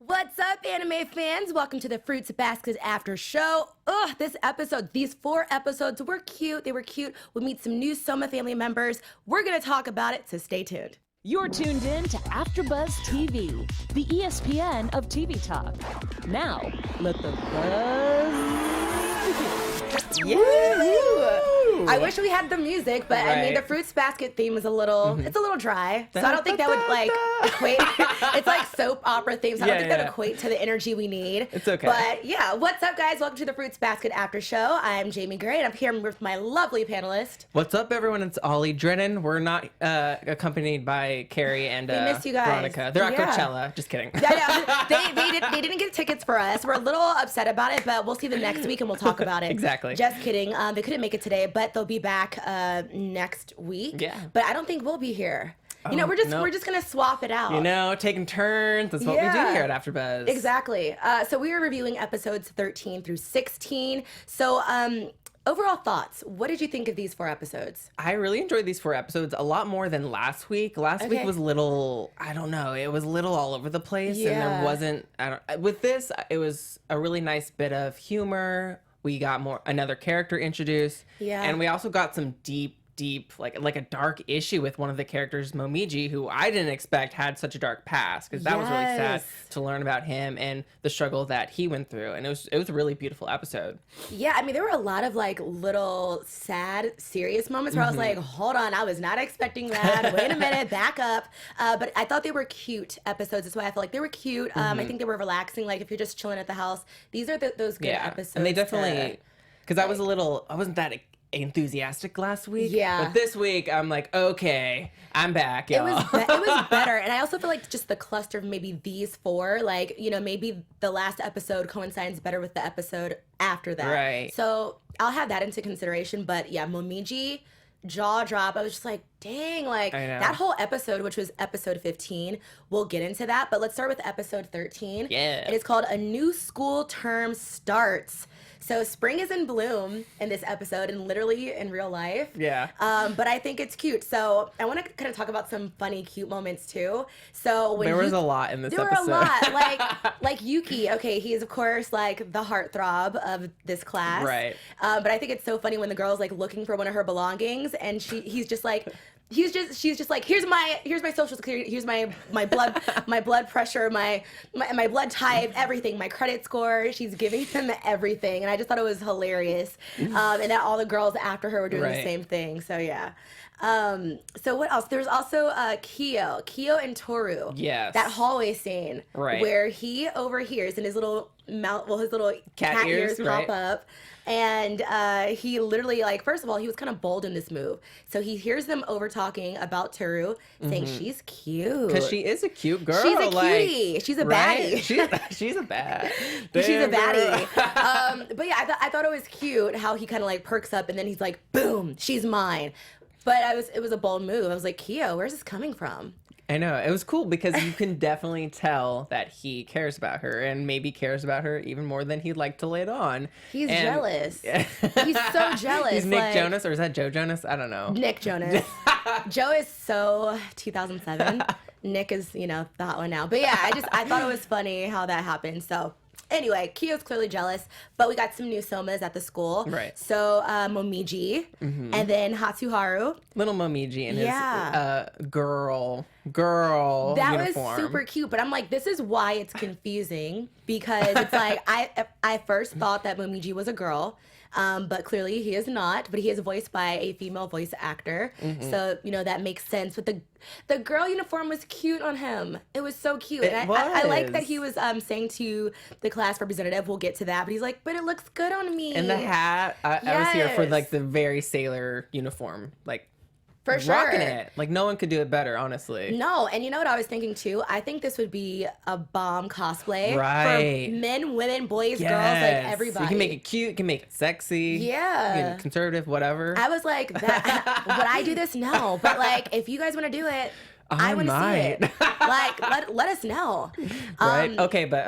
What's up, anime fans? Welcome to the Fruits Basket After Show. These 4 episodes were cute. They were cute. We'll meet some new Sohma family members. We're going to talk about it, so stay tuned. You're tuned in to AfterBuzz TV, the ESPN of TV talk. Now, let the buzz begin. Yeah. I wish we had the music, but I mean, the Fruits Basket theme is a little, it's a little dry. So I don't think that would equate. It's like soap opera theme, so I don't think that would equate to the energy we need. It's okay. But yeah, what's up, guys? Welcome to the Fruits Basket After Show. I'm Jaimi Gray, and I'm here with my lovely panelist. What's up, everyone? It's Ollie Dreamer. We're not accompanied by Carrie and we miss you guys. Veronica. They're at Coachella. Just kidding. They didn't get tickets for us. We're a little upset about it, but we'll see them next week and we'll talk about it. Exactly. Just kidding. They couldn't make it today, but they'll be back next week. Yeah. But I don't think we'll be here. We're just gonna swap it out. Taking turns. That's what we do here at AfterBuzz. Exactly. So we are reviewing episodes 13 through 16. So overall thoughts. What did you think of these 4 episodes? I really enjoyed these 4 episodes a lot more than last week. Last week was little, I don't know, it was a little all over the place. Yeah. And there wasn't, with this, it was a really nice bit of humor. We got another character introduced. Yeah. And we also got some deep, like a dark issue with one of the characters, Momiji, who I didn't expect had such a dark past, because that was really sad to learn about him and the struggle that he went through. And it was a really beautiful episode. Yeah, I mean, there were a lot of like little sad, serious moments where I was like, hold on, I was not expecting that. Wait a minute, back up. But I thought they were cute episodes. That's why I felt like they were cute. I think they were relaxing. Like if you're just chilling at the house, these are those good episodes. And they definitely, because I wasn't that enthusiastic last week. Yeah. But this week, I'm like, okay, I'm back, y'all. It was better. And I also feel like just the cluster of maybe these 4, like, maybe the last episode coincides better with the episode after that. Right. So I'll have that into consideration. But yeah, Momiji, jaw drop. I was just like, dang, like that whole episode, which was episode 15, we'll get into that. But let's start with episode 13. Yeah. It is called A New School Term Starts. So spring is in bloom in this episode and literally in real life. Yeah. But I think it's cute. So I want to kind of talk about some funny, cute moments too. So when there was a lot in this episode. There were a lot. Like Yuki, okay, he's of course like the heartthrob of this class. Right. But I think it's so funny when the girl's like looking for one of her belongings and she's just like, she's just like, here's my social security, here's my blood pressure, my blood type, everything, my credit score. She's giving him everything, and I just thought it was hilarious. And that all the girls after her were doing the same thing. So yeah. So what else? There's also Kyo and Tohru. Yes. That hallway scene where he overhears and his little mouth, his little cat ears pop up. And he literally, like, first of all, he was kind of bold in this move. So he hears them over talking about Tohru, saying she's cute. Because she is a cute girl. She's a cutie. She's a baddie. She's a bad. She's a baddie. But yeah, I thought it was cute how he kind of like perks up and then he's like, boom, she's mine. But it was a bold move. I was like, Kyo, where's this coming from? I know. It was cool because you can definitely tell that he cares about her and maybe cares about her even more than he'd like to let on. He's jealous. He's so jealous. He's Nick Jonas, or is that Joe Jonas? I don't know. Nick Jonas. Joe is so 2007. Nick is, the hot one now. But yeah, I thought it was funny how that happened. So anyway, Kyo's clearly jealous, but we got some new Sohmas at the school. Right. So Momiji, and then Hatsuharu. Little Momiji in his girl that uniform. Was super cute, but I'm like, this is why it's confusing, because it's like, I first thought that Momiji was a girl, but clearly he is not, but he is voiced by a female voice actor. So, that makes sense. But the girl uniform was cute on him. It was so cute. And I like that he was saying to the class representative, we'll get to that, but he's like, but it looks good on me. And the hat, I was here for like the very sailor uniform, like, for sure. Rocking it. Like, no one could do it better, honestly. No, and you know what I was thinking, too? I think this would be a bomb cosplay. Right. For men, women, boys, girls, like everybody. You can make it cute, you can make it sexy. Yeah. You can conservative, whatever. I was like, would I do this? No. But, like, if you guys want to do it, I want to see it. Like, let us know. Right? Okay, but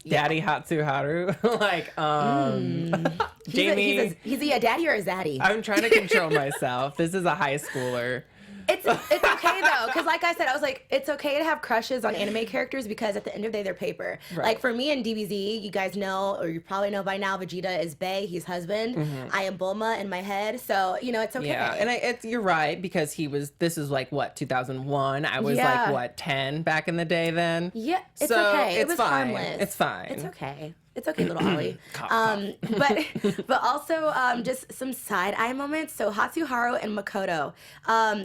Daddy Hatsuharu, like, Jaimi. He's a daddy or a zaddy? I'm trying to control myself. This is a high schooler. It's okay though, because like I said, I was like, it's okay to have crushes on anime characters because at the end of the day, they're paper. Right. Like for me in DBZ, you guys know, or you probably know by now, Vegeta is Bae, he's husband. I am Bulma in my head, so you know it's okay. Yeah, and you're right because this is like what 2001. I was like what 10 back in the day then. Yeah, it's so okay. It's It was fine. harmless. It's fine. It's okay. It's okay, little Ollie. Cough. But also just some side eye moments. So Hatsuharu and Makoto.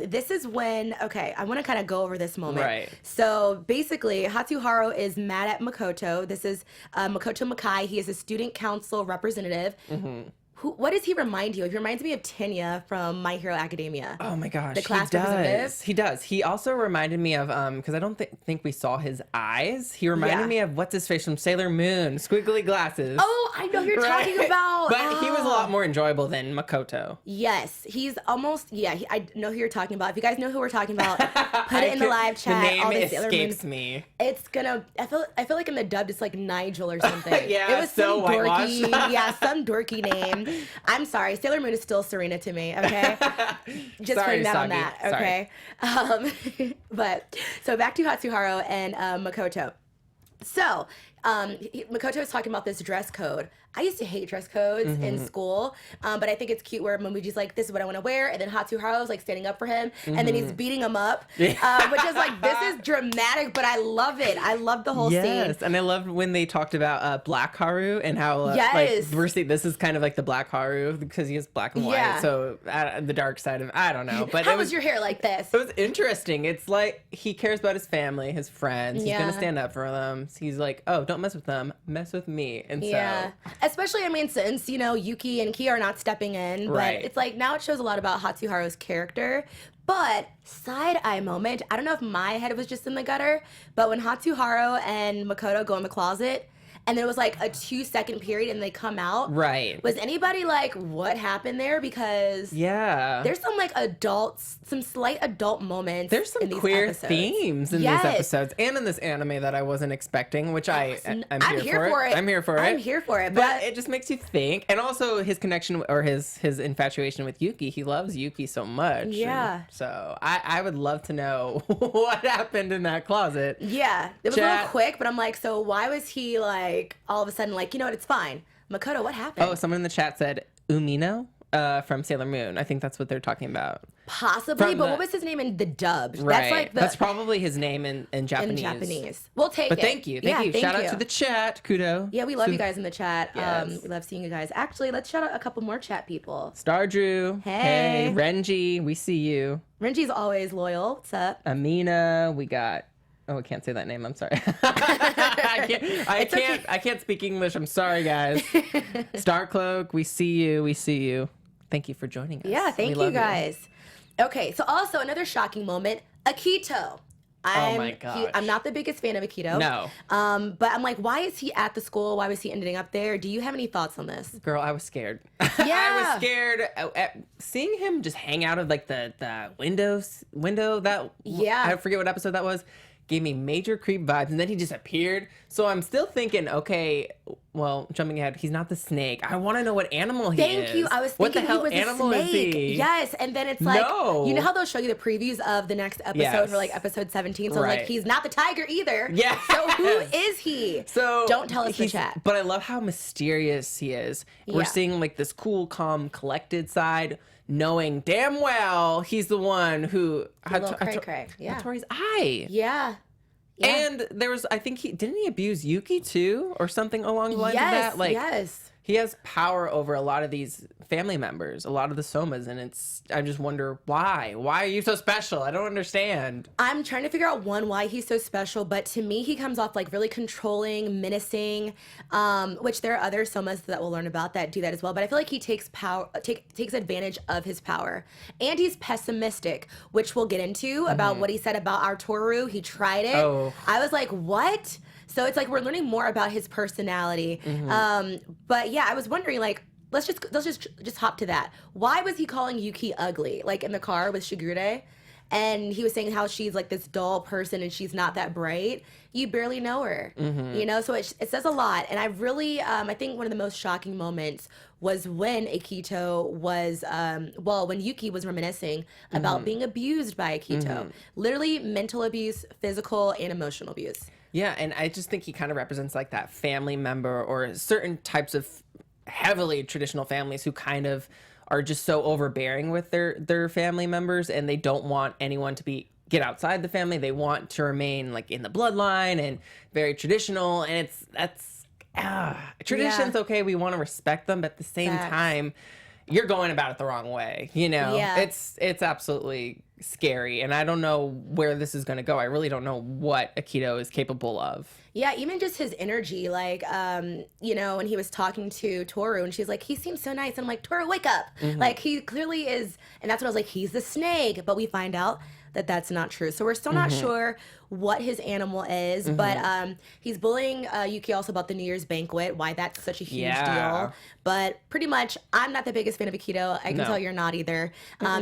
This is when I want to kind of go over this moment. Right. So basically, Hatsuharu is mad at Makoto. This is Makoto Makai. He is a student council representative. What does he remind you of? He reminds me of Tenya from My Hero Academia. Oh my gosh, The class he representative? does. He does. He also reminded me of because I don't think we saw his eyes. He reminded me of what's his face from Sailor Moon, squiggly glasses. Oh, I know who you're talking about. But he was a lot more enjoyable than Makoto. Yes, he's almost. Yeah, I know who you're talking about. If you guys know who we're talking about, put it in the live chat. The name all the Sailor escapes Moon. me. It's gonna. I feel like in the dubbed it's like Nigel or something. Yeah, it was so some whitewashed. dorky. Yeah, some dorky name. I'm sorry, Sailor Moon is still Serena to me. Okay, just Sorry, putting that on Soggy. that. Okay, but so back to Hatsuharu and Makoto. So Makoto was talking about this dress code. I used to hate dress codes in school, but I think it's cute where Momiji's like, this is what I want to wear, and then Hatsuharu's like standing up for him, and then he's beating him up, which is like, this is dramatic, but I love it. I love the whole scene. Yes, and I loved when they talked about Black Haru and how Yes. like we're seeing this is kind of like the Black Haru because he is black and white, Yeah. so the dark side of I don't know, but How it was your hair like this? It was interesting. It's like he cares about his family, his friends. He's Yeah. gonna stand up for them. He's like, oh, don't mess with them, mess with me. And Yeah, especially, I mean, since, you know, Yuki and Ki are not stepping in, but Right. it's like, now it shows a lot about Hatsuharu's character. But side eye moment, I don't know if my head was just in the gutter, but when Hatsuharu and Makoto go in the closet, and there was like a 2-second period and they come out. Right. Was anybody like, what happened there? Because Yeah. there's some like adults, some slight adult moments. There's some in these queer episodes. themes in Yes. these episodes and in this anime that I wasn't expecting, which I'm here for it. I'm here for it. I'm here for it. But it just makes you think. And also his connection or his infatuation with Yuki. He loves Yuki so much. Yeah. And so I would love to know what happened in that closet. Yeah, it was a Chat. little quick, but I'm like, so why was he like all of a sudden like, you know what, it's fine. Makoto, what happened? Oh, someone in the chat said Umino from Sailor Moon. I think that's what they're talking about. Possibly, from but the- what was his name in the dubbed? Right. That's like That's probably his name in Japanese. in Japanese. We'll take But it. thank you. Yeah, Thank you. Shout out to the chat. Kudo. Yeah, we love to you guys in the chat. Yes. We love seeing you guys. Actually, let's shout out a couple more chat people. Star Drew. Hey. Renji, we see you. Renji's always loyal. What's up? Amina, we got. Oh, I can't say that name. I'm sorry. I can't speak English. I'm sorry, guys. Starcloak, we see you. We see you. Thank you for joining us. Yeah, thank We you love guys. Okay, so also another shocking moment, Akito. my gosh. I'm not the biggest fan of Akito. No. But I'm like, why is he at the school? Why was he ending up there? Do you have any thoughts on this? Girl, I was scared. I Yeah. was scared seeing him just hang out of like the window that Yeah. I forget what episode that was. Gave me major creep vibes, and then he just appeared. So I'm still thinking, okay, well, jumping ahead, he's not the snake. I want to know what animal he is. Thank you. I was What thinking the hell he was animal a is snake. he? Yes, and then it's like, No. you know how they'll show you the previews of the next episode Yes. for like episode 17. So Right. like, he's not the tiger either. Yes. So who is he? So don't tell us the chat. But I love how mysterious he is. We're Yeah. seeing like this cool, calm, collected side, knowing damn well he's the one who A little cray-cray. Yeah. Hattori's eye. Yeah. Yeah. And there was, I think didn't he abuse Yuki too, or something along the lines of that? Like, yes. he has power over a lot of these family members, a lot of the Sohmas, and I just wonder why. Why are you so special? I don't understand. I'm trying to figure out why he's so special, but to me he comes off like really controlling, menacing, which there are other Sohmas that we'll learn about that do that as well. But I feel like he takes advantage of his power, and he's pessimistic, which we'll get into about what he said about our Tohru. He tried it. Oh. I was like, what? So it's like we're learning more about his personality. But yeah, I was wondering like. Let's just hop to that. Why was he calling Yuki ugly, like in the car with Shigure? and he was saying how she's like this dull person and she's not that bright. You barely know her, you know? So it says a lot. And I really, I think one of the most shocking moments was when Akito was, when Yuki was reminiscing about being abused by Akito. Literally mental abuse, physical, and emotional abuse. Yeah, and I just think he kind of represents like that family member or certain types of heavily traditional families who kind of are just so overbearing with their family members, and they don't want anyone to get outside the family. They want to remain like in the bloodline and very traditional, and tradition's okay. We want to respect them, but at the same time, you're going about it the wrong way. You know, it's absolutely scary, and I don't know where this is going to go. I really don't know what Akito is capable of. Yeah, even just his energy, like, you know, when he was talking to Tohru, and she's like, he seems so nice. And I'm like, Tohru, wake up. Like, he clearly is, and that's when I was like, he's the snake. But we find out that that's not true. So we're still not sure what his animal is, but he's bullying Yuki also about the New Year's banquet, why that's such a huge deal. But pretty much, I'm not the biggest fan of Akito. I can tell you're not either.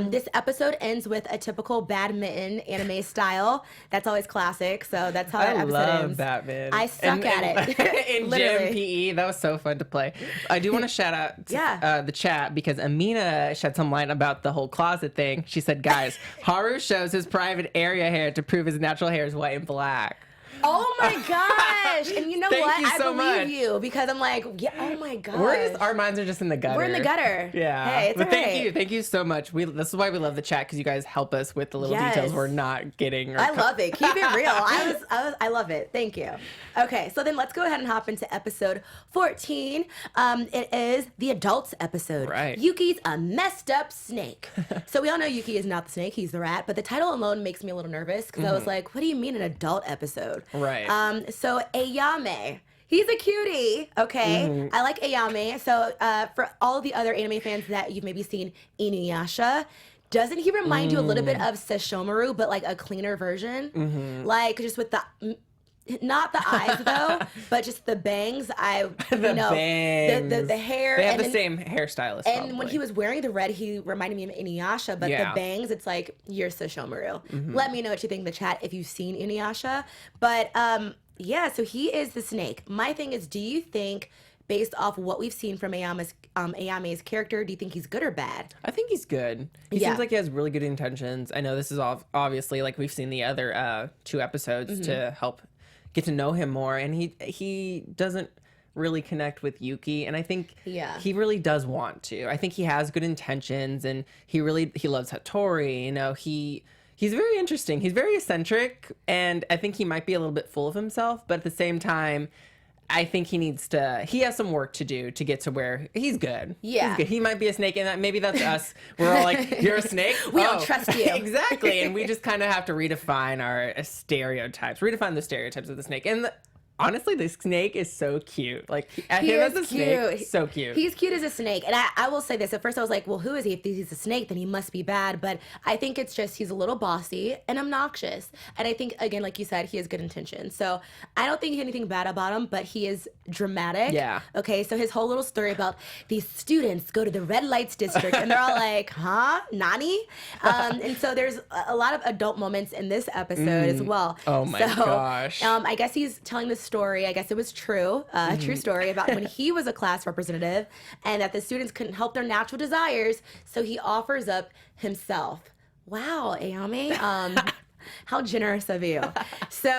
This episode ends with a typical badminton anime style. That's always classic, so that's how that episode ends. I love badminton. I suck at it. In gym PE, that was so fun to play. I do want to shout out the chat because Amina shed some light about the whole closet thing. She said, guys, Haru shows his private area hair to prove his natural hair is white and black. Oh my gosh! And you know what? You so I believe you because I'm like, oh my gosh. Our minds are just in the gutter. We're in the gutter. Yeah. Hey, it's but right. Thank you so much. This is why we love the chat, because you guys help us with the little details we're not getting. I love it. Keep it real. I love it. Thank you. Okay, so then let's go ahead and hop into episode 14. It is the adults episode. Right. Yuki's a messed up snake. So we all know Yuki is not the snake; he's the rat. But the title alone makes me a little nervous because I was like, "What do you mean an adult episode?" Right. So Ayame, he's a cutie, okay? I like Ayame. So for all the other anime fans that you've maybe seen Inuyasha, doesn't he remind you a little bit of Sesshomaru, but like a cleaner version? Like just with the... Not the eyes though, but just the bangs. The hair. They have the same hairstylist. And probably. when he was wearing the red, he reminded me of Inuyasha. But the bangs, it's like you're Sesshomaru. Let me know what you think in the chat if you've seen Inuyasha. But so he is the snake. My thing is, do you think, based off what we've seen from Ayame's character, do you think he's good or bad? I think he's good. He seems like he has really good intentions. I know this is obviously like we've seen the other 2 episodes to help get to know him more, and he doesn't really connect with Yuki, and I think he really does want to. I think he has good intentions, and he loves Hattori. You know, he's very interesting. He's very eccentric, and I think he might be a little bit full of himself, but at the same time, I think he has some work to do to get to where he's good. Yeah. He's good. He might be a snake, and maybe that's us. We're all like, you're a snake? We don't trust you. Exactly. And we just kind of have to redefine our stereotypes, redefine the stereotypes of the snake. And honestly, the snake is so cute. Like, him as a snake, so cute. He's cute as a snake. And I will say this. At first, I was like, well, who is he? If he's a snake, then he must be bad. But I think it's just he's a little bossy and obnoxious. And I think, again, like you said, he has good intentions. So I don't think anything bad about him, but he is dramatic. Yeah. Okay, so his whole little story about these students go to the red lights district, and they're all like, huh? Nani? And so there's a lot of adult moments in this episode as well. Oh, my gosh. I guess he's telling the story. I guess it was true, a true story about when he was a class representative and that the students couldn't help their natural desires, so he offers up himself. Wow, Ayame. How generous of you. So,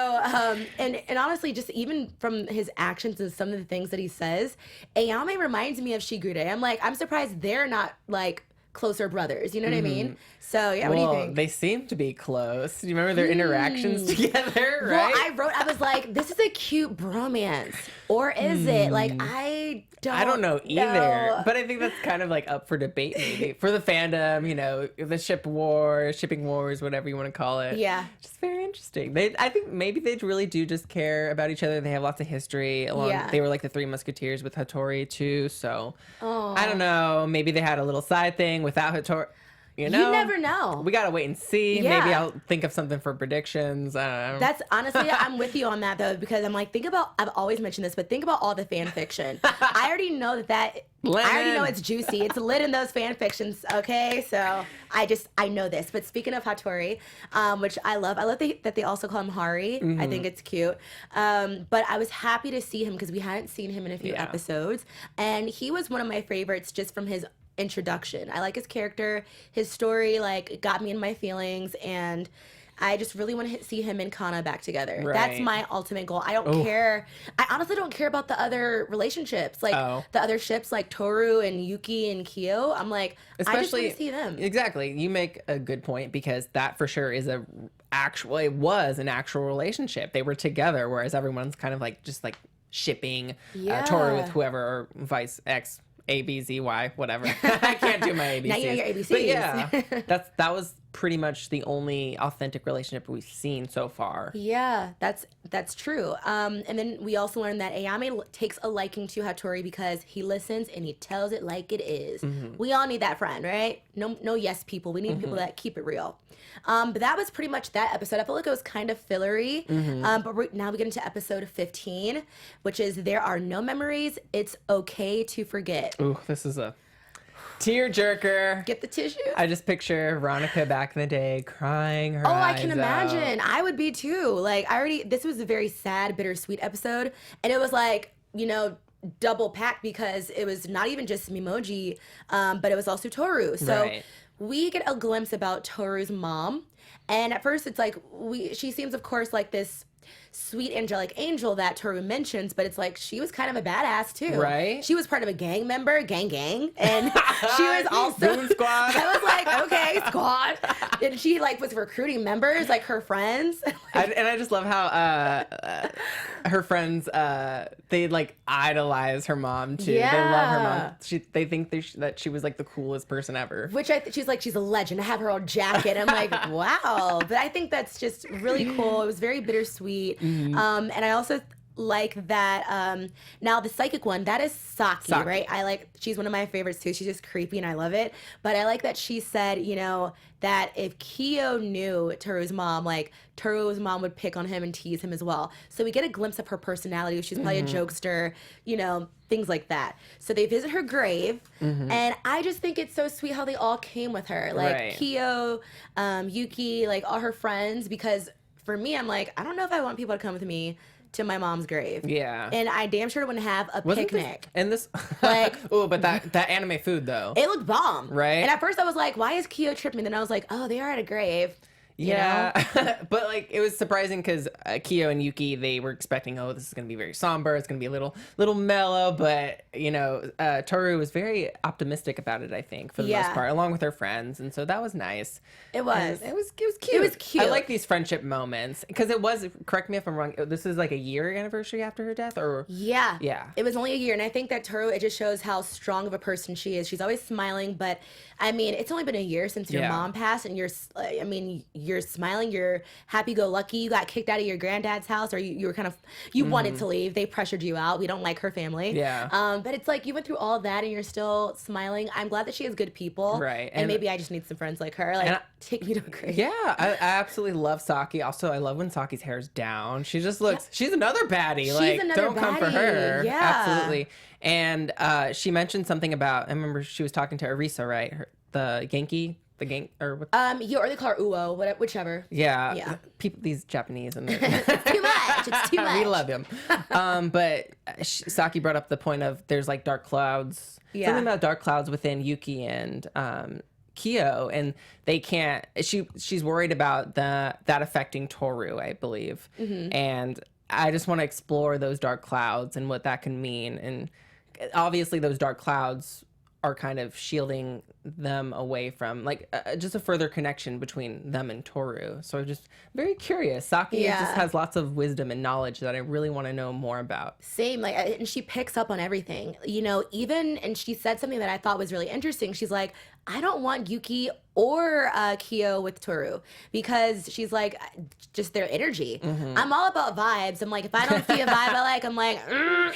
and honestly, just even from his actions and some of the things that he says, Ayame reminds me of Shigure. I'm surprised they're not like closer brothers. You know what I mean? So yeah, what do you think? They seem to be close. Do you remember their interactions together? Right? Well, I was like, this is a cute bromance, or is it? Like, I don't know either. But I think that's kind of like up for debate, maybe for the fandom. You know, the shipping wars, whatever you want to call it. Yeah, just very interesting. I think maybe they really do just care about each other. They have lots of history. They were like the 3 Musketeers with Hattori too. So I don't know. Maybe they had a little side thing without Hattori. You know? You never know. We gotta wait and see. Yeah. Maybe I'll think of something for predictions. I don't know. That's honestly, I'm with you on that though, because I'm like, I've always mentioned this, but think about all the fan fiction. I already know that I already know it's juicy. It's lit in those fan fictions, okay? So I know this. But speaking of Hattori, which I love that they also call him Hari. I think it's cute. But I was happy to see him because we hadn't seen him in a few episodes. And he was one of my favorites just from his introduction. I like his character. His story, like, got me in my feelings. And I just really want to see him and Kana back together. Right. That's my ultimate goal. I don't care. I honestly don't care about the other relationships. Like, the other ships, like Tohru and Yuki and Kyo. I'm like, I just want to see them. Exactly. You make a good point because that for sure is it was an actual relationship. They were together, whereas everyone's kind of like, just like shipping Tohru with whoever, or vice X. A, B, Z, Y, whatever. I can't do my ABCs. Now you know your ABCs. But yeah, that was pretty much the only authentic relationship we've seen so far. Yeah, that's true. And then we also learned that Ayame takes a liking to Hattori because he listens and he tells it like it is. We all need that friend, right? No yes people. We need people that keep it real. But that was pretty much that episode. I felt like it was kind of fillery. But now we get into episode 15, which is There Are No Memories. It's Okay to Forget. Ooh, this is a tearjerker. Get the tissue. I just picture Veronica back in the day crying her eyes I can imagine. out. I would be too. Like, this was a very sad, bittersweet episode. And it was like, double packed because it was not even just Momiji, but it was also Tohru. So we get a glimpse about Tohru's mom. And at first it's like, she seems, of course, like this sweet angelic angel that Tohru mentions, but it's like she was kind of a badass too. Right. She was part of a gang member, gang, and she was also Goon Squad. I was like, okay, squad. And she like was recruiting members, like her friends. I just love how her friends they like idolize her mom too. Yeah. They love her mom. They think that she was like the coolest person ever. Which she's a legend. I have her old jacket. I'm like, wow. But I think that's just really cool. It was very bittersweet. And I also like that now the psychic one, that is Saki, right? She's one of my favorites too. She's just creepy and I love it. But I like that she said, that if Kyo knew Tohru's mom, like Tohru's mom would pick on him and tease him as well. So we get a glimpse of her personality. She's probably a jokester, things like that. So they visit her grave, and I just think it's so sweet how they all came with her. Like Kyo, Yuki, like all her friends, because for me, I'm like, I don't know if I want people to come with me to my mom's grave. Yeah. And I damn sure wouldn't have a picnic. This like, oh, but that anime food though. It looked bomb. Right. And at first I was like, why is Kyo tripping? Then I was like, oh, they are at a grave. Yeah. But like, it was surprising because Kyo and Yuki, they were expecting, this is going to be very somber. It's going to be a little mellow. But, Tohru was very optimistic about it, I think, for the most part, along with her friends. And so that was nice. It was. It was cute. It was cute. I like these friendship moments because it was, correct me if I'm wrong, this is like a year anniversary after her death or? Yeah. It was only a year. And I think that Tohru, it just shows how strong of a person she is. She's always smiling, but I mean, it's only been a year since your mom passed and you're smiling, you're happy-go-lucky, you got kicked out of your granddad's house, or you were kind of, you wanted to leave, they pressured you out, we don't like her family. But it's like, you went through all of that and you're still smiling. I'm glad that she has good people. Right. And maybe I just need some friends like her, like, take me to a grave. Yeah, I absolutely love Saki. Also, I love when Saki's hair's down. She just looks, she's another baddie. Don't come for her. Yeah. Absolutely. And she mentioned something about, I remember she was talking to Arisa, right? The Genki, or what? Or they call her Uo, whichever. Yeah. People, these Japanese, and it's too much. It's too much. We love him. But Saki brought up the point of there's like dark clouds. Yeah. Something about dark clouds within Yuki and Kyo, and they can't. She's worried about that affecting Tohru, I believe, and I just want to explore those dark clouds and what that can mean. And obviously, those dark clouds are kind of shielding them away from just a further connection between them and Tohru. So I'm just very curious. Saki just has lots of wisdom and knowledge that I really want to know more about. Same, and she picks up on everything, and she said something that I thought was really interesting. She's like, I don't want Yuki or Kyo with Tohru because she's like, just their energy. I'm all about vibes. I'm like, if I don't see a vibe I like, I'm like,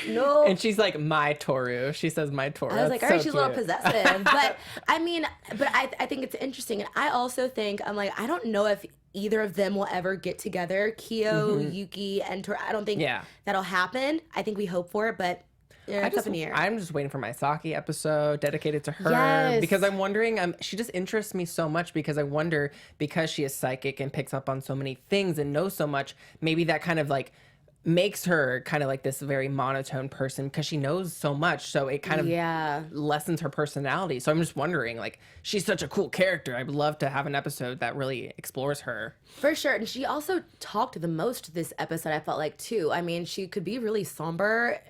no. And she's like, my Tohru. She says my Tohru. I was like, all right, she's a little cute. possessive. But I mean, I think it's interesting. And I also think, I'm like, I don't know if either of them will ever get together. Kyo, Yuki, and Tohru. I don't think that'll happen. I think we hope for it, but it's up in the air. I'm just waiting for my Saki episode dedicated to her because I'm wondering, she just interests me so much because I wonder, because she is psychic and picks up on so many things and knows so much, maybe that kind of like makes her kind of like this very monotone person because she knows so much. So it kind of lessens her personality. So I'm just wondering, like, she's such a cool character. I'd love to have an episode that really explores her. For sure. And she also talked the most this episode, I felt like, too. I mean, she could be really somber,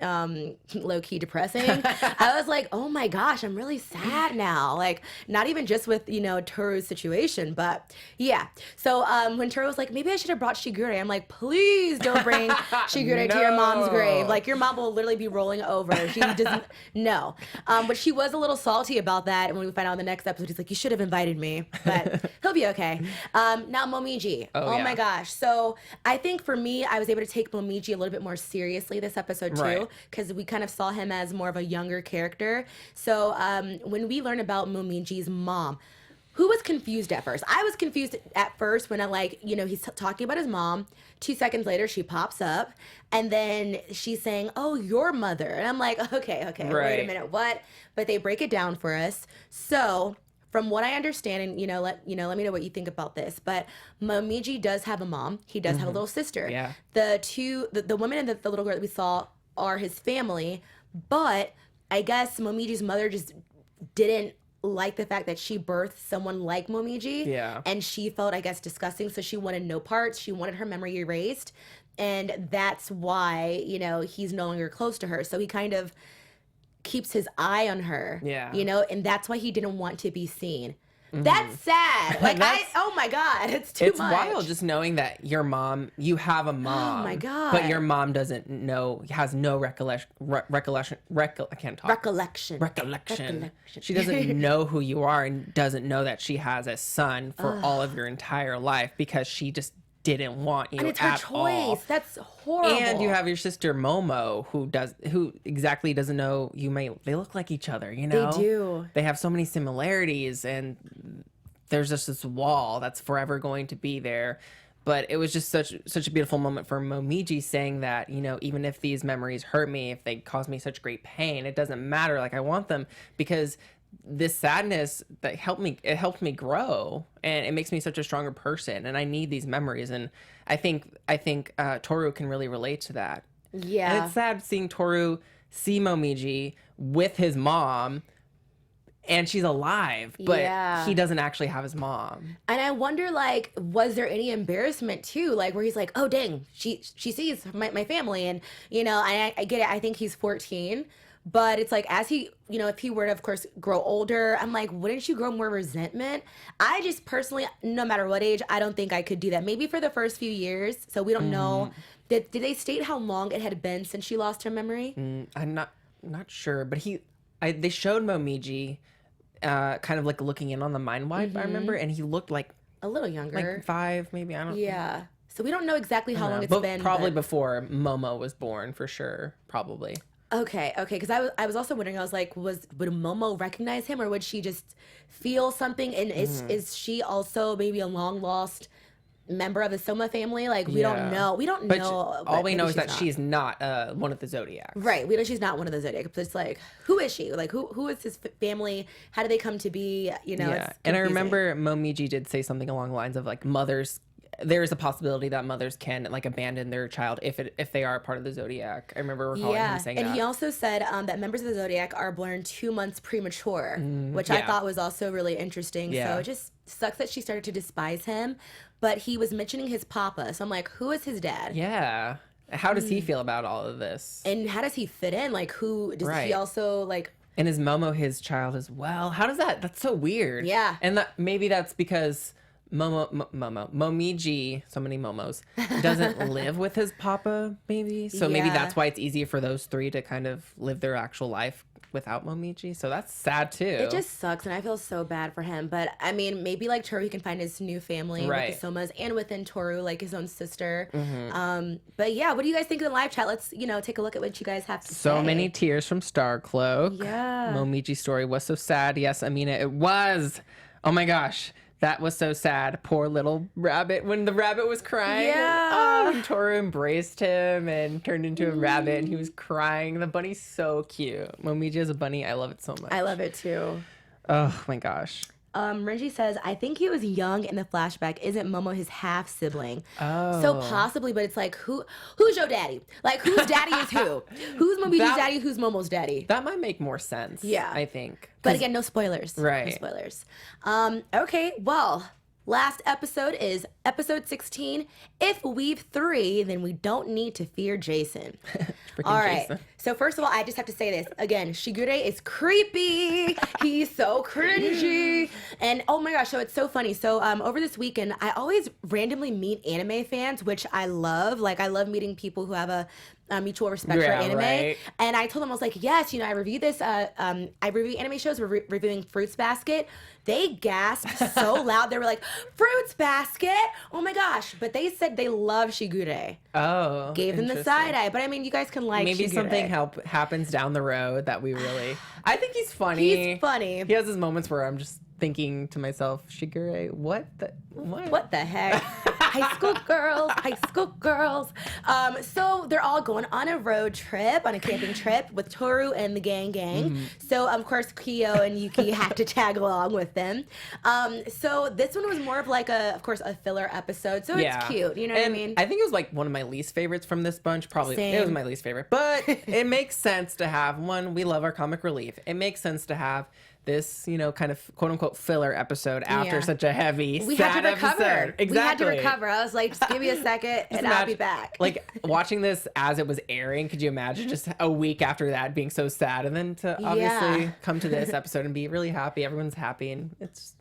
low-key depressing. I was like, oh my gosh, I'm really sad now. Like, not even just with, Tohru's situation, but yeah. So when Tohru was like, maybe I should have brought Shigure, I'm like, please don't bring Shigure to your mom's grave. Like, your mom will literally be rolling over. She doesn't know. But she was a little salty about that. And when we find out in the next episode, he's like, you should have invited me. But he'll be okay. Now, Momiji. Oh my gosh. So I think for me, I was able to take Momiji a little bit more seriously this episode too, because we kind of saw him as more of a younger character. So when we learn about Momiji's mom, who was confused at first? I was confused at first when he's talking about his mom. 2 seconds later, she pops up, and then she's saying, "Oh, your mother," and I'm like, okay, wait a minute, what? But they break it down for us. So from what I understand, and let me know what you think about this, but Momiji does have a mom. He does have a little sister. Yeah. The woman and the little girl that we saw are his family, but I guess Momiji's mother just didn't like the fact that she birthed someone like Momiji. Yeah. And she felt, I guess, disgusting, so she wanted no parts. She wanted her memory erased. And that's why, he's no longer close to her. So he kind of keeps his eye on her. Yeah. And that's why he didn't want to be seen. That's sad. Like, oh my God, it's too much. It's wild just knowing that your mom, you have a mom. Oh my God. But your mom doesn't know, has no recollection. I can't talk. Recollection. She doesn't know who you are and doesn't know that she has a son for all of your entire life because she just didn't want you and it's her at choice. all. That's horrible. And you have your sister Momo who exactly doesn't know they look like each other, They do. They have so many similarities and there's just this wall that's forever going to be there. But it was just such a beautiful moment for Momiji saying that, even if these memories hurt me, if they cause me such great pain, it doesn't matter. Like, I want them because this sadness that helped me grow, and it makes me such a stronger person, and I need these memories. And I think Tohru can really relate to that. Yeah. And it's sad seeing Tohru see Momiji with his mom, and she's alive, but he doesn't actually have his mom. And I wonder, like, was there any embarrassment too? Like, where he's like, oh dang, she sees my family, and I get it. I think he's 14. But it's like, as he, if he were to, of course, grow older, I'm like, wouldn't you grow more resentment? I just personally, no matter what age, I don't think I could do that. Maybe for the first few years. So we don't know. Did they state how long it had been since she lost her memory? I'm not sure. But they showed Momiji kind of like looking in on the mind wipe, I remember. And he looked like a little younger. Like 5, maybe. I don't know. Yeah. So we don't know exactly how long it's been. Probably before Momo was born, for sure. Probably. Okay, because I was also wondering, I was like, would Momo recognize him, or would she just feel something? And is she also maybe a long lost member of the Sohma family? Like, we don't know. We don't know. All we know is that she's not one of the Zodiacs. Right. We know she's not one of the Zodiacs. But it's like, who is she? Like, who is his family? How do they come to be? Yeah. And I remember Momiji did say something along the lines of like, mothers. There is a possibility that mothers can like abandon their child if they are a part of the Zodiac. I remember recalling him saying that. And he also said that members of the Zodiac are born 2 months premature, which I thought was also really interesting. Yeah. So it just sucks that she started to despise him. But he was mentioning his papa. So I'm like, who is his dad? Yeah. How does he feel about all of this? And how does he fit in? Like, who does he also like? And is Momo his child as well? How does that? That's so weird. Yeah. And maybe that's because Momiji, so many Momos, doesn't live with his papa, maybe. So maybe that's why it's easier for those three to kind of live their actual life without Momiji, so that's sad too. It just sucks, and I feel so bad for him. But I mean, maybe like Tohru, he can find his new family with the Sohmas, and within Tohru, like his own sister. But yeah, what do you guys think of the live chat? Let's take a look at what you guys have to say. So many tears from Starcloak. Yeah, Momiji's story was so sad. Yes, Amina, it was. Oh my gosh. That was so sad. Poor little rabbit. When the rabbit was crying. Yeah. And Tohru embraced him and turned into a rabbit and he was crying. The bunny's so cute. Momiji is a bunny. I love it so much. I love it too. Oh my gosh. Renji says, I think he was young in the flashback. Isn't Momo his half sibling? Oh. So possibly, but it's like, who's your daddy? Like, whose daddy is who? Who's Momiji's daddy? Who's Momo's daddy? That might make more sense. Yeah. I think. But again, no spoilers. Right. No spoilers. Okay, well, last episode is episode 16. If we've 3, then we don't need to fear Jason. All right. Jason. So first of all, I just have to say this. Again, Shigure is creepy. He's so cringy. And oh my gosh, so it's so funny. So over this weekend, I always randomly meet anime fans, which I love. Like, I love meeting people who have a mutual respect for anime. Right. And I told them, I was like, yes, I review this. I review anime shows. We're reviewing Fruits Basket. They gasped so loud. They were like, Fruits Basket? Oh my gosh. But they said they love Shigure. Oh. Gave them the side eye. But I mean, you guys can like Maybe Shigure. something happens down the road that we really... I think he's funny. He's funny. He has his moments where I'm just thinking to myself, Shigure, what the heck? High school girls. So they're all going on a road trip, on a camping trip with Tohru and the gang. So of course Kyo and Yuki have to tag along with them. So this one was more of like of course a filler episode. So it's cute, you know what I mean? I think it was like one of my least favorites from this bunch. Probably Same. It was my least favorite, but it makes sense to have one. We love our comic relief. It makes sense to have this, kind of quote unquote filler episode after such a heavy, we sad had to recover. episode. Exactly. We had to recover. I was like, just give me a second and I'll be back. Like watching this as it was airing, could you imagine just a week after that being so sad and then to obviously come to this episode and be really happy. Everyone's happy and it's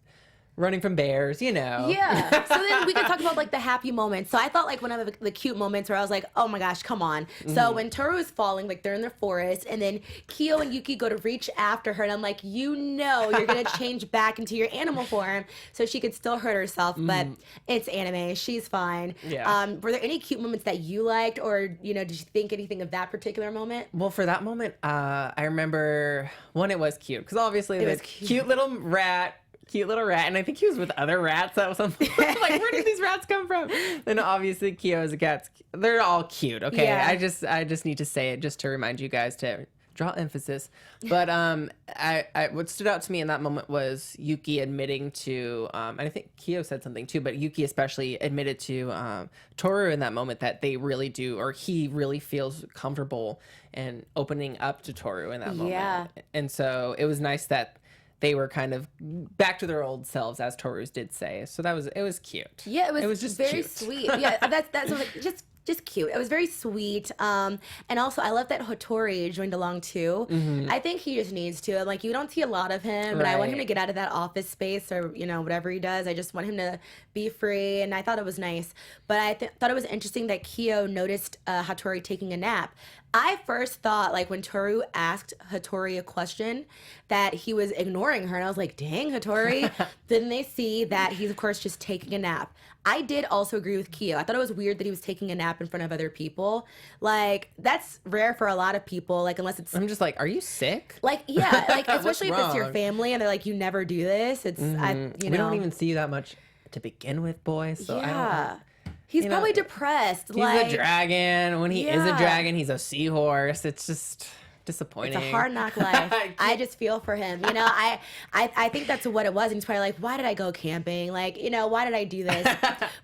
running from bears, Yeah. So then we can talk about like the happy moments. So I thought like one of the cute moments where I was like, oh my gosh, come on. So when Tohru is falling, like they're in the forest and then Kyo and Yuki go to reach after her and I'm like, you're going to change back into your animal form so she could still hurt herself, but it's anime. She's fine. Yeah. Were there any cute moments that you liked or, did you think anything of that particular moment? Well, for that moment, I remember one, it was cute because obviously It was this cute. cute little rat, and I think he was with other rats. That was something like, where did these rats come from? Then obviously Kyo's a cat. They're all cute. Okay, Yeah. I just need to say it just to remind you guys to draw emphasis. But I what stood out to me in that moment was Yuki admitting to, and I think Kyo said something too, but Yuki especially admitted to Tohru in that moment that they really do, or he really feels comfortable and opening up to Tohru in that moment. Yeah. And so it was nice that they were kind of back to their old selves, as Tohru's did say. So it was cute. Yeah, it was just very cute. sweet. Yeah, that's like, just cute. It was very sweet. And also I love that Hattori joined along too. I think he just needs to. Like, you don't see a lot of him, and I want him to Right. get out of that office space or, whatever he does. I just want him to be free, and I thought it was nice. But I thought it was interesting that Kyo noticed Hattori taking a nap. I first thought, like, when Tohru asked Hattori a question, that he was ignoring her. And I was like, dang, Hattori. Then they see that he's, of course, just taking a nap. I did also agree with Kyo. I thought it was weird that he was taking a nap in front of other people. Like, that's rare for a lot of people, like, unless it's... I'm just like, are you sick? Like, yeah, like, especially if it's your wrong? family and they're like, you never do this. It's, We don't even see you that much to begin with, boy. So I don't. He's probably depressed. He's like, a dragon. When he is a dragon, he's a seahorse. It's just disappointing. It's a hard knock life. I just feel for him. I think that's what it was. And he's probably like, why did I go camping? Like, why did I do this?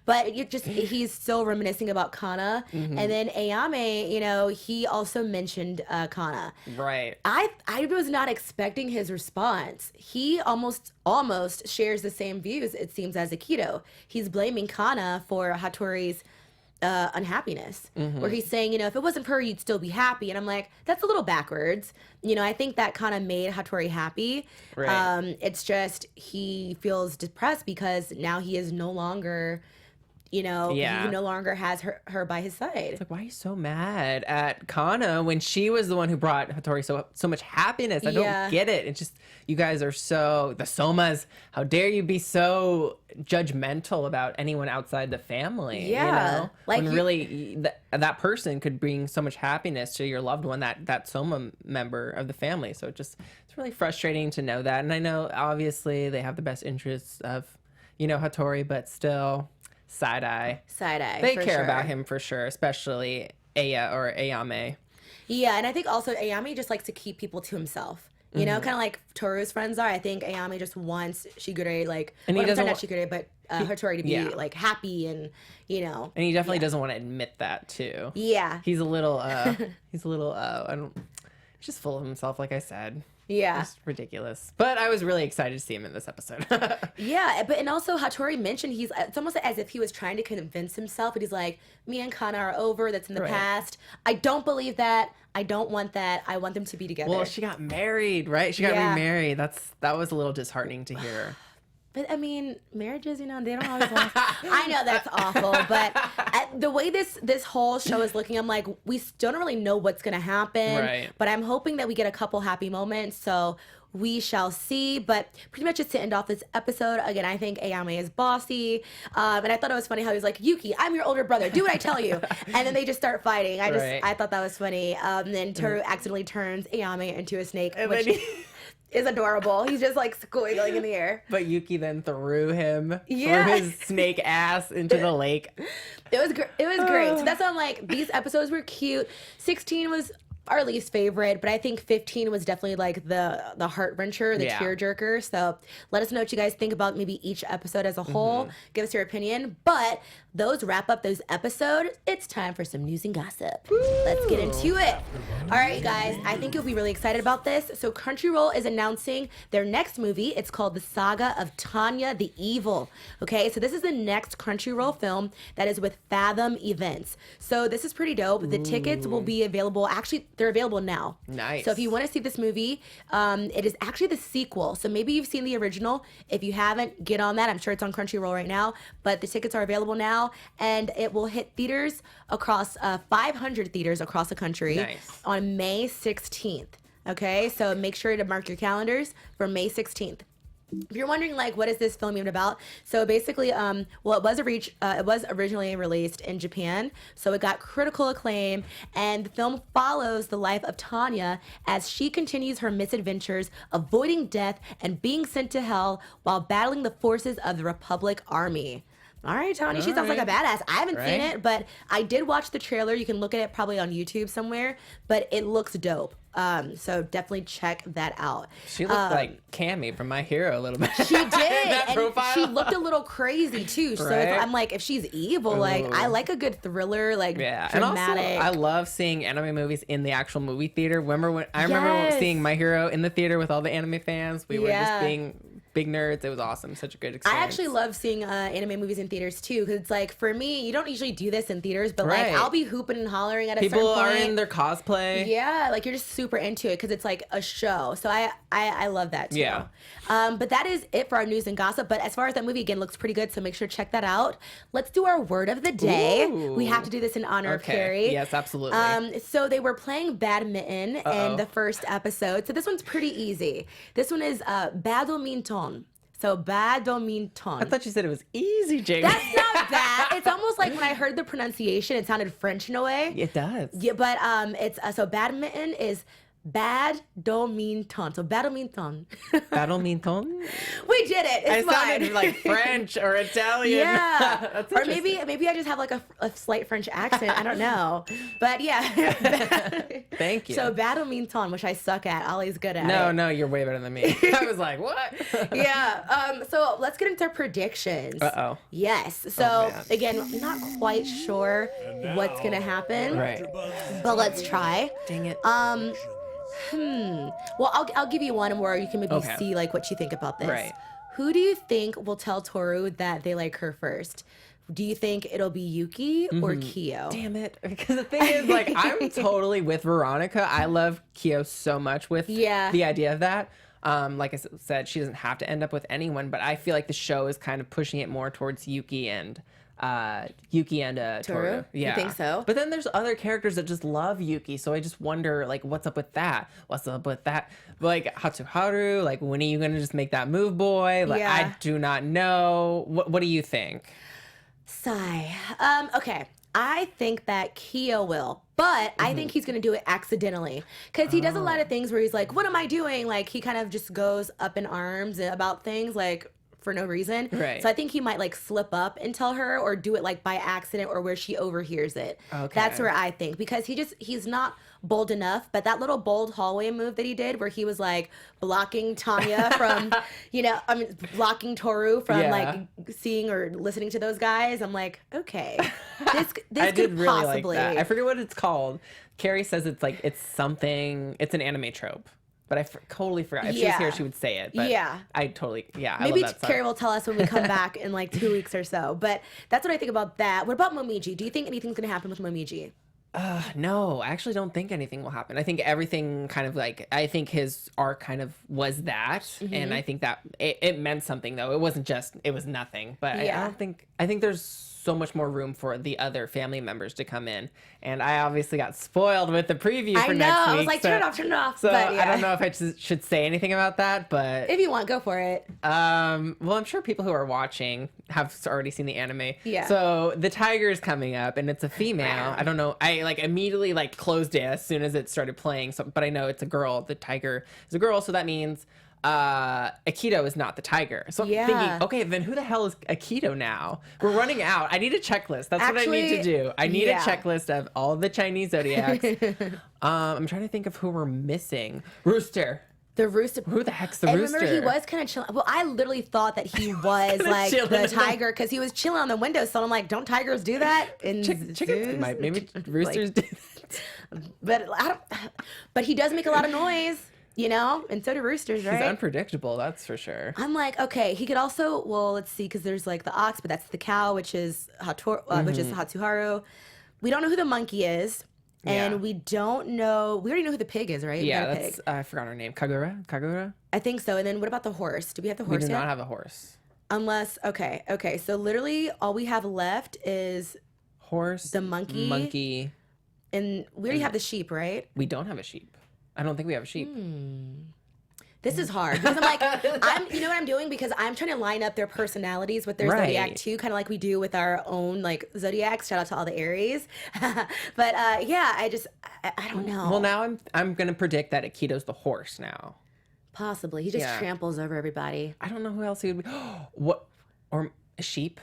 But he's still reminiscing about Kana. And then Ayame, he also mentioned Kana. Right. I was not expecting his response. He almost shares the same views, it seems, as Akito. He's blaming Kana for Hattori's unhappiness, where he's saying, if it wasn't for her, you'd still be happy. And I'm like, that's a little backwards. I think that kind of made Hattori happy. Right. It's just he feels depressed because now he is no longer you know, Yeah. he no longer has her by his side. It's like, why are you so mad at Kana when she was the one who brought Hattori so much happiness? I don't get it. It's just, you guys are so, the Sohmas, how dare you be so judgmental about anyone outside the family? Yeah. You know? Like, when really that person could bring so much happiness to your loved one, that Sohma member of the family. So it's really frustrating to know that. And I know obviously they have the best interests of, you know, Hattori, but still side eye. They care about him for sure, especially Ayame. Yeah, and I think also Ayame just likes to keep people to himself. You know, kind of like Tohru's friends are. I think Ayame just wants Shigure, like, and he doesn't not Shigure, but Hattori to be like happy and, you know. And he definitely doesn't want to admit that too. Yeah. He's a little he's just full of himself, like I said. Yeah. Just ridiculous. But I was really excited to see him in this episode. Yeah, but and also Hattori mentioned it's almost as if he was trying to convince himself, and he's like, me and Kana are over, that's in the past. I don't believe that. I don't want that. I want them to be together. Well, she got married, right? She got remarried. That was a little disheartening to hear. But I mean, marriages, you know, they don't always last. I know that's awful, but the way this whole show is looking, I'm like, we still don't really know what's gonna happen. Right. But I'm hoping that we get a couple happy moments. So we shall see. But pretty much just to end off this episode, again, I think Ayame is bossy. And I thought it was funny how he's like, Yuki, I'm your older brother. Do what I tell you. And then they just start fighting. I thought that was funny. And then Tohru accidentally turns Ayame into a snake, which is adorable. He's just like squiggling in the air. But Yuki then threw his snake ass into the lake. It was great. So that's why I'm like, these episodes were cute. 16 was our least favorite, but I think 15 was definitely like the heart wrencher, the tear jerker. So let us know what you guys think about maybe each episode as a whole. Give us your opinion. But those wrap up those episodes. It's time for some news and gossip. Let's get into it. All right, you guys, I think you'll be really excited about this. So Crunchyroll is announcing their next movie. It's called The Saga of Tanya the Evil. Okay, so this is the next Crunchyroll film that is with Fathom Events. So this is pretty dope. The tickets will be available. Actually, they're available now. Nice. So if you want to see this movie, it is actually the sequel. So maybe you've seen the original. If you haven't, get on that. I'm sure it's on Crunchyroll right now. But the tickets are available now, and it will hit theaters across 500 theaters across the country on May 16th. Okay, so make sure to mark your calendars for May 16th. If you're wondering, like, what is this film even about? So basically, it was originally released in Japan, so it got critical acclaim, and the film follows the life of Tanya as she continues her misadventures, avoiding death and being sent to hell while battling the forces of the Republic Army. All right, Tanya, she sounds like a badass. I haven't seen it, but I did watch the trailer. You can look at it probably on YouTube somewhere, but it looks dope. So definitely check that out. She looked like Cammy from My Hero a little bit. She did. And profile. she looked a little crazy too. So I'm like, if she's evil, like, I like a good thriller, like dramatic. And also, I love seeing anime movies in the actual movie theater. I remember seeing My Hero in the theater with all the anime fans. We were just being big nerds. It was awesome. Such a good experience. I actually love seeing anime movies in theaters too, because it's like, for me, you don't usually do this in theaters, but like, I'll be hooping and hollering at a certain point. People are in their cosplay. Yeah, like, you're just super into it because it's like a show. So I love that too. Yeah. But that is it for our news and gossip. But as far as that movie, again, looks pretty good, so make sure to check that out. Let's do our word of the day. Ooh. We have to do this in honor of Carrie. Yes, absolutely. So they were playing badminton in the first episode. So this one's pretty easy. This one is badminton. So badminton. I thought you said it was easy, Jaimi. That's not bad. It's almost like when I heard the pronunciation, it sounded French in a way. It does. Yeah, but it's so badminton is badminton. So badminton. Badminton? We did it. It's fine. Sounded like French or Italian. Yeah. That's or maybe I just have like a slight French accent. I don't know. But yeah. Thank you. So badminton, which I suck at. Ollie's good at it. No, you're way better than me. I was like, what? Yeah. So let's get into our predictions. Uh-oh. Yes. So again, not quite sure what's gonna happen. Right. But let's try. Dang it. Well, I'll give you one where you can maybe see like what you think about this. Right. Who do you think will tell Tohru that they like her first? Do you think it'll be Yuki or Kyo? Damn it. Because the thing is, like, I'm totally with Veronica. I love Kyo so much with the idea of that. Like I said, she doesn't have to end up with anyone, but I feel like the show is kind of pushing it more towards Yuki and Yuki and Tohru. Yeah. You think so? But then there's other characters that just love Yuki, so I just wonder, like, what's up with that? What's up with that? Like, Hatsuharu, like, when are you going to just make that move, boy? Like, Yeah. I do not know. What do you think? Sigh. Okay. I think that Kia will, but I think he's going to do it accidentally because he does a lot of things where he's like, what am I doing? Like, he kind of just goes up in arms about things, like, for no reason. Right. So I think he might like slip up and tell her or do it like by accident or where she overhears it. Okay. That's where I think because he's not bold enough, but that little bold hallway move that he did where he was like blocking Tanya from, blocking Tohru from like seeing or listening to those guys. I'm like, okay, this I could did really possibly. like that. I forget what it's called. Carrie says it's an anime trope. But I totally forgot. If she was here, she would say it. But I totally, I Maybe love that song. Carrie will tell us when we come back in like 2 weeks or so. But that's what I think about that. What about Momiji? Do you think anything's going to happen with Momiji? No, I actually don't think anything will happen. I think everything kind of I think his arc kind of was that. And I think that it meant something, though. It wasn't just, it was nothing. But I think there's so much more room for the other family members to come in. And I obviously got spoiled with the preview for next week. I was like, turn it off. So but, I don't know if I should say anything about that, but... If you want, go for it. Well, I'm sure people who are watching have already seen the anime. Yeah. So the tiger is coming up, and it's a female. I don't know. I immediately closed it as soon as it started playing. So, but I know it's a girl. The tiger is a girl, so that means Akito is not the tiger. So I'm thinking, okay, then who the hell is Akito now? We're running out. I need a checklist. That's what I need to do. I need a checklist of all the Chinese zodiacs. I'm trying to think of who we're missing. Rooster. The rooster. Who the heck's the rooster? I remember he was kind of chilling. Well, I literally thought that he was like the tiger because he was chilling on the windowsill. I'm like, don't tigers do that? In Chickens might. Maybe roosters do that. But he does make a lot of noise, and so do roosters, right? He's unpredictable, that's for sure. I'm like, okay, he could also, let's see, because there's like the ox, but that's the cow, which is which is Hatsuharu. We don't know who the monkey is. And we already know who the pig is, right? Yeah, I forgot her name. Kagura? I think so. And then what about the horse? Do we have the horse We do yet? not have a horse. Unless, okay. So literally all we have left is horse, the monkey. And we already have the sheep, right? We don't have a sheep. I don't think we have a sheep. This is hard because I'm like, you know what I'm doing? Because I'm trying to line up their personalities with their zodiac too, kind of like we do with our own like zodiacs. Shout out to all the Aries. But I don't know. Well, now I'm gonna predict that Akito's the horse now. Possibly, he just tramples over everybody. I don't know who else he would be. What? Or a sheep?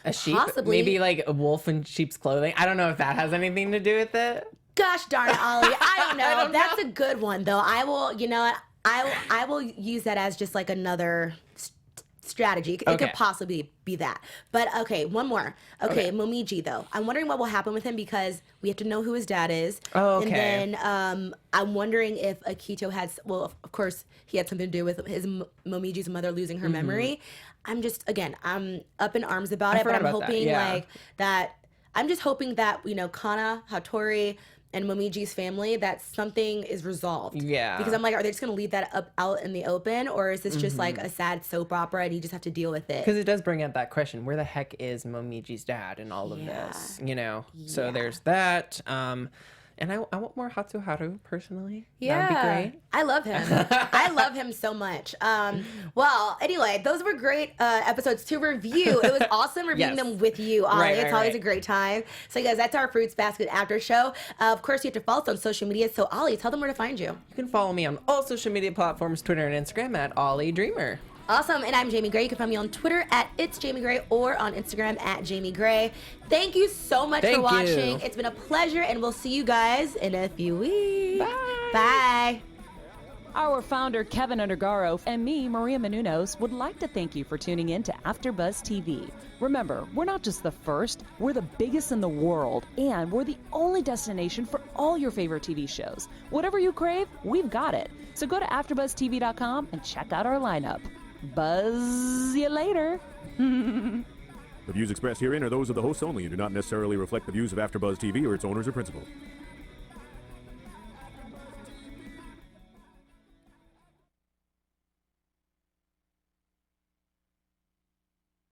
A sheep? Possibly. Maybe like a wolf in sheep's clothing. I don't know if that has anything to do with it. Gosh darn it, Ollie. I don't know. That's a good one though. I will. I will use that as just like another strategy. It could possibly be that. But okay, one more. Okay, Momiji though. I'm wondering what will happen with him because we have to know who his dad is. Oh, okay. And then I'm wondering if Akito has, well, of course, he had something to do with his Momiji's mother losing her memory. I'm up in arms about it, but I'm hoping I'm just hoping that, Kana, Hattori, and Momiji's family, that something is resolved. Yeah. Because I'm like, are they just going to leave that out in the open? Or is this just like a sad soap opera and you just have to deal with it? Because it does bring up that question, where the heck is Momiji's dad in all of this? So there's that. And I want more Hatsuharu, personally. Yeah. That would be great. I love him. I love him so much. Well, anyway, those were great episodes to review. It was awesome reviewing them with you, Ollie. It's always a great time. So, you guys, that's our Fruits Basket after show. Of course, you have to follow us on social media. So, Ollie, tell them where to find you. You can follow me on all social media platforms, Twitter and Instagram at Ollie Dreamer. Awesome. And I'm Jaimi Gray. You can find me on Twitter at It's Jaimi Gray or on Instagram at Jaimi Gray. Thank you so much for watching. It's been a pleasure, and we'll see you guys in a few weeks. Bye. Bye. Our founder, Keven Undergaro, and me, Maria Menounos, would like to thank you for tuning in to AfterBuzz TV. Remember, we're not just the first, we're the biggest in the world, and we're the only destination for all your favorite TV shows. Whatever you crave, we've got it. So go to AfterBuzzTV.com and check out our lineup. Buzz you later. The views expressed herein are those of the hosts only and do not necessarily reflect the views of AfterBuzz TV or its owners or principals.